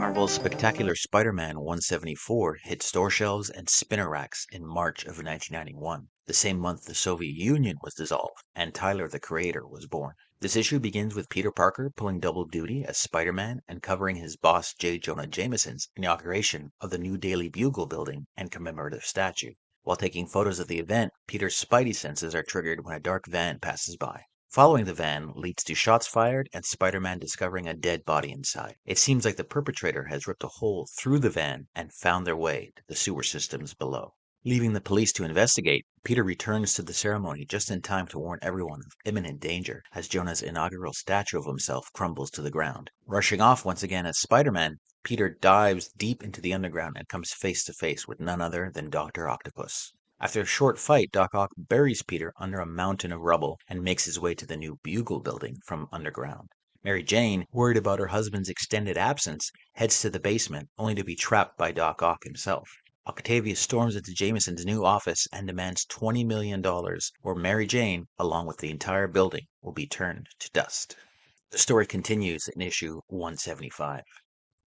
Marvel's Spectacular Spider-Man 174 hit store shelves and spinner racks in March of 1991, the same month the Soviet Union was dissolved and Tyler the Creator was born. This issue begins with Peter Parker pulling double duty as Spider-Man and covering his boss J. Jonah Jameson's inauguration of the new Daily Bugle building and commemorative statue. While taking photos of the event, Peter's spidey senses are triggered when a dark van passes by. Following the van leads to shots fired and Spider-Man discovering a dead body inside. It seems like the perpetrator has ripped a hole through the van and found their way to the sewer systems below. Leaving the police to investigate, Peter returns to the ceremony just in time to warn everyone of imminent danger as Jonah's inaugural statue of himself crumbles to the ground. Rushing off once again as Spider-Man, Peter dives deep into the underground and comes face to face with none other than Dr. Octopus. After a short fight, Doc Ock buries Peter under a mountain of rubble and makes his way to the new Bugle building from underground. Mary Jane, worried about her husband's extended absence, heads to the basement, only to be trapped by Doc Ock himself. Octavia storms into Jameson's new office and demands $20 million, or Mary Jane, along with the entire building, will be turned to dust. The story continues in issue 175.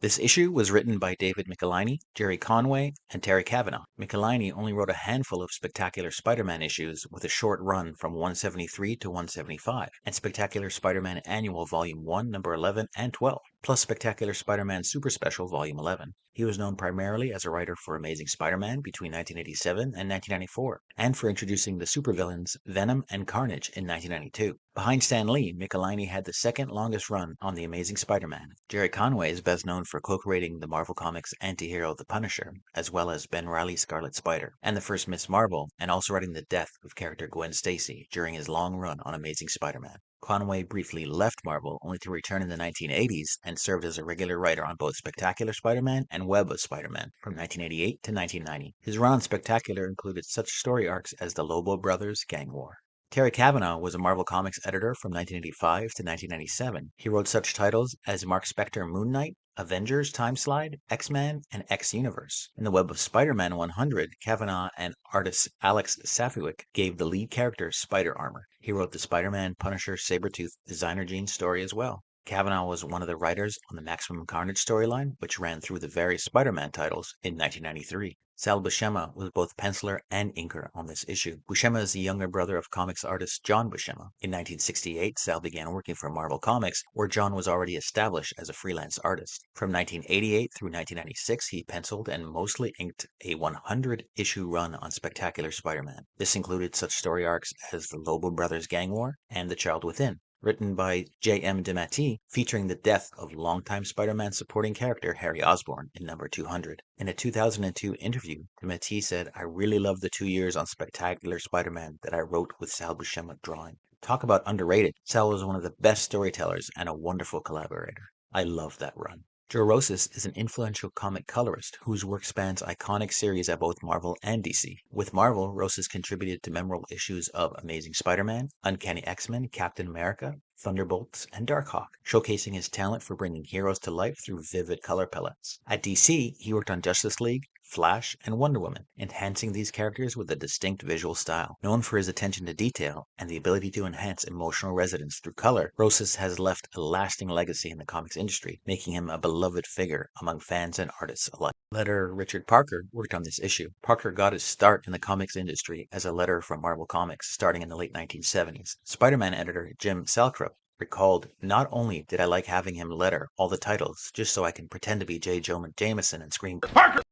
This issue was written by David Michelinie, Jerry Conway, and Terry Kavanagh. Michelinie only wrote a handful of Spectacular Spider-Man issues with a short run from 173 to 175, and Spectacular Spider-Man Annual Volume 1, Number 11 and 12, plus Spectacular Spider-Man Super Special Volume 11. He was known primarily as a writer for Amazing Spider-Man between 1987 and 1994, and for introducing the supervillains Venom and Carnage in 1992. Behind Stan Lee, Michelinie had the second longest run on The Amazing Spider-Man. Jerry Conway is best known for co-creating the Marvel Comics anti-hero The Punisher, as well as Ben Reilly's Scarlet Spider, and the first Miss Marvel, and also writing the death of character Gwen Stacy during his long run on Amazing Spider-Man. Conway briefly left Marvel, only to return in the 1980s and served as a regular writer on both Spectacular Spider-Man and Web of Spider-Man from 1988 to 1990. His run on Spectacular included such story arcs as the Lobo Brothers Gang War. Terry Kavanagh was a Marvel Comics editor from 1985 to 1997. He wrote such titles as Mark Spector Moon Knight, Avengers Time Slide, X-Men, and X-Universe. In the Web of Spider-Man 100, Kavanagh and artist Alex Safiewicz gave the lead character spider armor. He wrote the Spider-Man Punisher Sabretooth designer Jean story as well. Kavanagh was one of the writers on the Maximum Carnage storyline, which ran through the various Spider-Man titles in 1993. Sal Buscema was both penciler and inker on this issue. Buscema is the younger brother of comics artist John Buscema. In 1968, Sal began working for Marvel Comics, where John was already established as a freelance artist. From 1988 through 1996, he penciled and mostly inked a 100-issue run on Spectacular Spider-Man. This included such story arcs as the Lobo Brothers Gang War and The Child Within, written by J.M. DeMatteis, featuring the death of longtime Spider-Man supporting character Harry Osborn in number 200. In a 2002 interview, DeMatteis said, "I really loved the 2 years on Spectacular Spider-Man that I wrote with Sal Buscema drawing. Talk about underrated. Sal was one of the best storytellers and a wonderful collaborator. I loved that run." Joe Rosas is an influential comic colorist whose work spans iconic series at both Marvel and DC. With Marvel, Rosas contributed to memorable issues of Amazing Spider-Man, Uncanny X-Men, Captain America, Thunderbolts, and Darkhawk, showcasing his talent for bringing heroes to life through vivid color palettes. At DC, he worked on Justice League, Flash, and Wonder Woman, enhancing these characters with a distinct visual style. Known for his attention to detail and the ability to enhance emotional resonance through color, Rosas has left a lasting legacy in the comics industry, making him a beloved figure among fans and artists alike. Letterer Richard Parker worked on this issue. Parker got his start in the comics industry as a letterer from Marvel Comics starting in the late 1970s. Spider-Man editor Jim Salcrow recalled, "Not only did I like having him letter all the titles just so I can pretend to be J. Jonah Jameson and scream Parker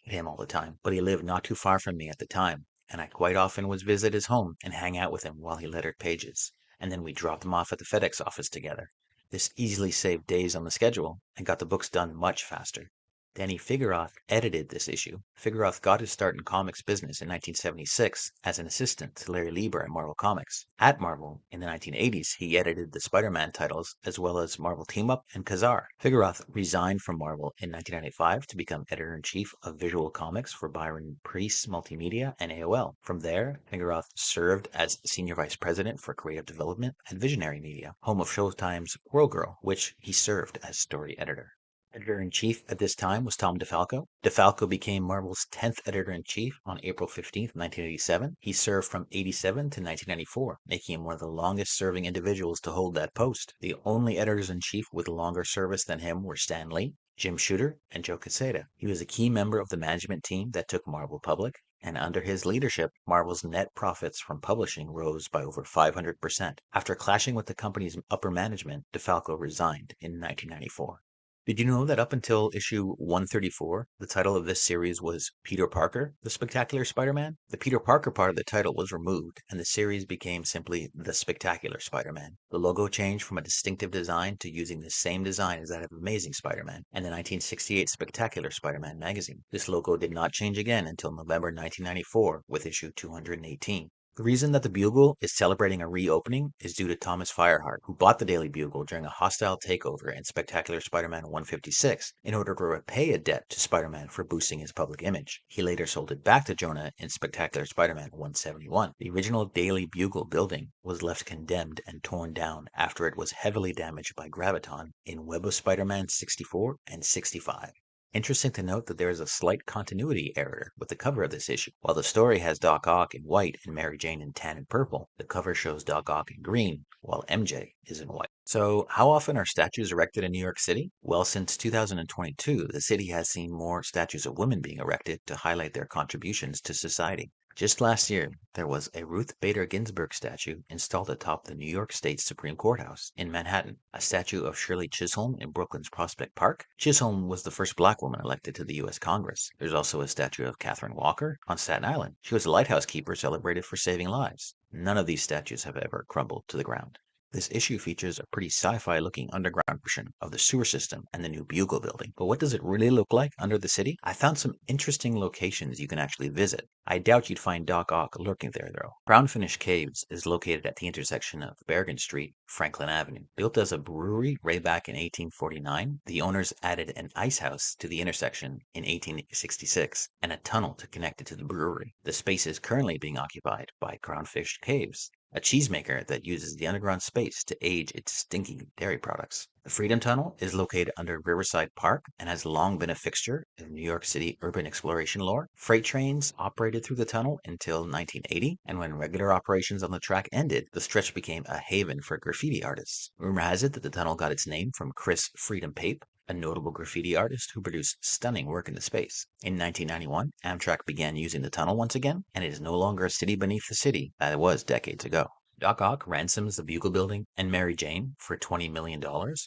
at him all the time, but he lived not too far from me at the time, and I quite often would visit his home and hang out with him while he lettered pages, and then we dropped them off at the FedEx office together. This easily saved days on the schedule and got the books done much faster." Danny Fingeroth edited this issue. Fingeroth got his start in comics business in 1976 as an assistant to Larry Lieber at Marvel Comics. At Marvel, in the 1980s, he edited the Spider-Man titles as well as Marvel Team Up and Kazar. Fingeroth resigned from Marvel in 1995 to become editor-in-chief of Visual Comics for Byron Priest Multimedia and AOL. From there, Fingeroth served as senior vice president for creative development at Visionary Media, home of Showtime's World Girl, which he served as story editor. Editor-in-chief at this time was Tom DeFalco. DeFalco became Marvel's 10th editor-in-chief on April 15, 1987. He served from 87 to 1994, making him one of the longest-serving individuals to hold that post. The only editors-in-chief with longer service than him were Stan Lee, Jim Shooter, and Joe Quesada. He was a key member of the management team that took Marvel public, and under his leadership, Marvel's net profits from publishing rose by over 500%. After clashing with the company's upper management, DeFalco resigned in 1994. Did you know that up until issue 134, the title of this series was Peter Parker, The Spectacular Spider-Man? The Peter Parker part of the title was removed, and the series became simply The Spectacular Spider-Man. The logo changed from a distinctive design to using the same design as that of Amazing Spider-Man and the 1968 Spectacular Spider-Man magazine. This logo did not change again until November 1994 with issue 218. The reason that the Bugle is celebrating a reopening is due to Thomas Fireheart, who bought the Daily Bugle during a hostile takeover in Spectacular Spider-Man 156 in order to repay a debt to Spider-Man for boosting his public image. He later sold it back to Jonah in Spectacular Spider-Man 171. The original Daily Bugle building was left condemned and torn down after it was heavily damaged by graviton in Web of Spider-Man 64 and 65. Interesting to note that there is a slight continuity error with the cover of this issue. While the story has Doc Ock in white and Mary Jane in tan and purple, the cover shows Doc Ock in green, while MJ is in white. So, how often are statues erected in New York City? Well, since 2022, the city has seen more statues of women being erected to highlight their contributions to society. Just last year, there was a Ruth Bader Ginsburg statue installed atop the New York State Supreme Courthouse in Manhattan, a statue of Shirley Chisholm in Brooklyn's Prospect Park. Chisholm was the first black woman elected to the U.S. Congress. There's also a statue of Catherine Walker on Staten Island. She was a lighthouse keeper celebrated for saving lives. None of these statues have ever crumbled to the ground. This issue features a pretty sci-fi looking underground version of the sewer system and the new Bugle building. But what does it really look like under the city? I found some interesting locations you can actually visit. I doubt you'd find Doc Ock lurking there though. Crown Finish Caves is located at the intersection of Bergen Street, Franklin Avenue. Built as a brewery way back in 1849, the owners added an ice house to the intersection in 1866 and a tunnel to connect it to the brewery. The space is currently being occupied by Crown Fish Caves, a cheesemaker that uses the underground space to age its stinky dairy products. The Freedom Tunnel is located under Riverside Park and has long been a fixture of New York City urban exploration lore. Freight trains operated through the tunnel until 1980, and when regular operations on the track ended, the stretch became a haven for graffiti artists. Rumor has it that the tunnel got its name from Chris Freedom Pape, a notable graffiti artist who produced stunning work in the space. In 1991, Amtrak began using the tunnel once again, and it is no longer a city beneath the city that it was decades ago. Doc Ock ransoms the Bugle building and Mary Jane for $20 million,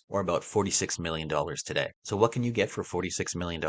or about $46 million today. So what can you get for $46 million?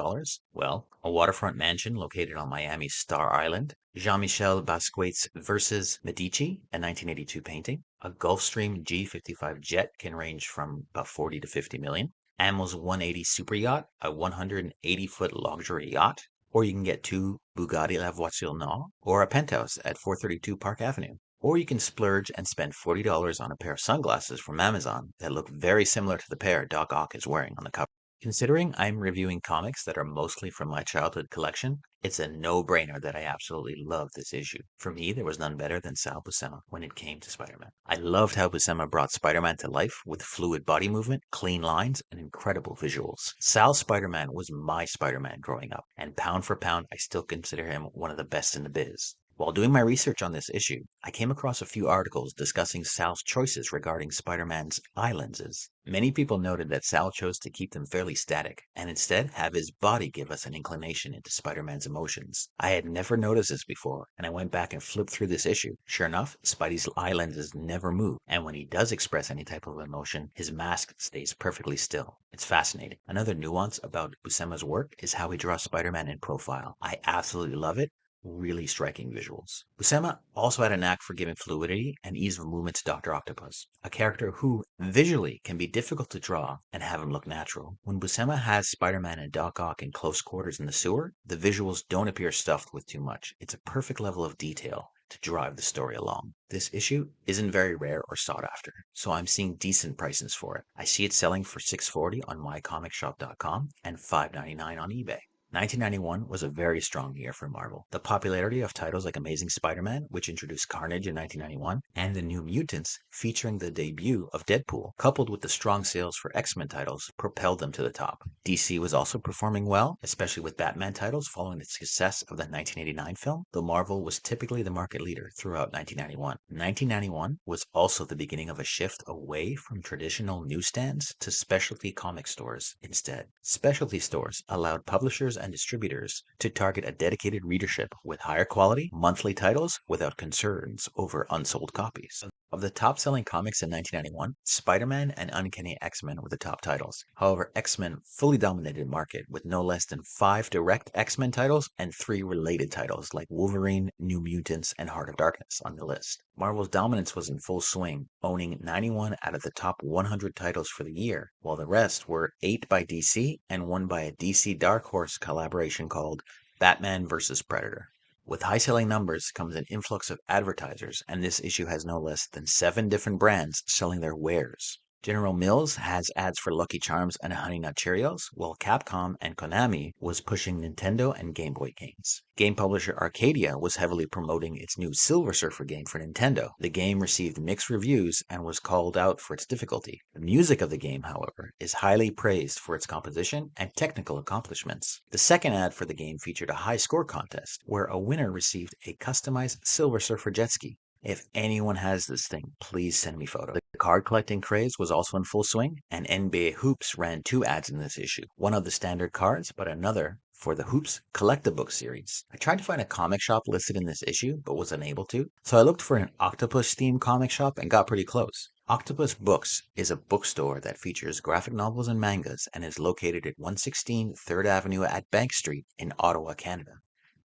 Well, a waterfront mansion located on Miami's Star Island, Jean-Michel Basquiat's Versus Medici, a 1982 painting, a Gulfstream G55 jet can range from about 40 to 50 million, Amel's 180 super yacht, a 180-foot luxury yacht, or you can get two Bugatti La Voiture Noire, or a penthouse at 432 Park Avenue. Or you can splurge and spend $40 on a pair of sunglasses from Amazon that look very similar to the pair Doc Ock is wearing on the cover. Considering I'm reviewing comics that are mostly from my childhood collection, it's a no-brainer that I absolutely love this issue. For me, there was none better than Sal Buscema when it came to Spider-Man. I loved how Buscema brought Spider-Man to life with fluid body movement, clean lines, and incredible visuals. Sal's Spider-Man was my Spider-Man growing up, and pound for pound, I still consider him one of the best in the biz. While doing my research on this issue, I came across a few articles discussing Sal's choices regarding Spider-Man's eye lenses. Many people noted that Sal chose to keep them fairly static, and instead have his body give us an inclination into Spider-Man's emotions. I had never noticed this before, and I went back and flipped through this issue. Sure enough, Spidey's eye lenses never move, and when he does express any type of emotion, his mask stays perfectly still. It's fascinating. Another nuance about Buscema's work is how he draws Spider-Man in profile. I absolutely love it. Really striking visuals. Buscema also had a knack for giving fluidity and ease of movement to Dr. Octopus, a character who visually can be difficult to draw and have him look natural. When Buscema has Spider-Man and Doc Ock in close quarters in the sewer, the visuals don't appear stuffed with too much. It's a perfect level of detail to drive the story along. This issue isn't very rare or sought after, so I'm seeing decent prices for it. I see it selling for $6.40 on mycomicshop.com and $5.99 on eBay. 1991 was a very strong year for Marvel. The popularity of titles like Amazing Spider-Man, which introduced Carnage in 1991, and The New Mutants, featuring the debut of Deadpool, coupled with the strong sales for X-Men titles, propelled them to the top. DC was also performing well, especially with Batman titles following the success of the 1989 film, though Marvel was typically the market leader throughout 1991. 1991 was also the beginning of a shift away from traditional newsstands to specialty comic stores instead. Specialty stores allowed publishers and distributors to target a dedicated readership with higher quality monthly titles without concerns over unsold copies. Of the top-selling comics in 1991, Spider-Man and Uncanny X-Men were the top titles. However, X-Men fully dominated the market with no less than 5 direct X-Men titles and 3 related titles like Wolverine, New Mutants, and Heart of Darkness on the list. Marvel's dominance was in full swing, owning 91 out of the top 100 titles for the year, while the rest were 8 by DC and 1 by a DC Dark Horse collaboration called Batman vs. Predator. With high-selling numbers comes an influx of advertisers, and this issue has no less than 7 different brands selling their wares. General Mills has ads for Lucky Charms and Honey Nut Cheerios, while Capcom and Konami was pushing Nintendo and Game Boy games. Game publisher Arcadia was heavily promoting its new Silver Surfer game for Nintendo. The game received mixed reviews and was called out for its difficulty. The music of the game, however, is highly praised for its composition and technical accomplishments. The second ad for the game featured a high score contest, where a winner received a customized Silver Surfer jet ski. If anyone has this thing, please send me photos. The card collecting craze was also in full swing, and NBA Hoops ran 2 ads in this issue. One of the standard cards, but another for the Hoops Collect-a-Book series. I tried to find a comic shop listed in this issue, but was unable to, so I looked for an octopus-themed comic shop and got pretty close. Octopus Books is a bookstore that features graphic novels and mangas and is located at 116 3rd Avenue at Bank Street in Ottawa, Canada.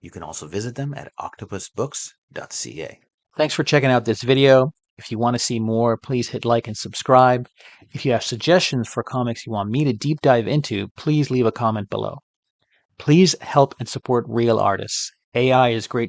You can also visit them at octopusbooks.ca. Thanks for checking out this video. If you want to see more, please hit like and subscribe. If you have suggestions for comics you want me to deep dive into, please leave a comment below. Please help and support real artists. AI is great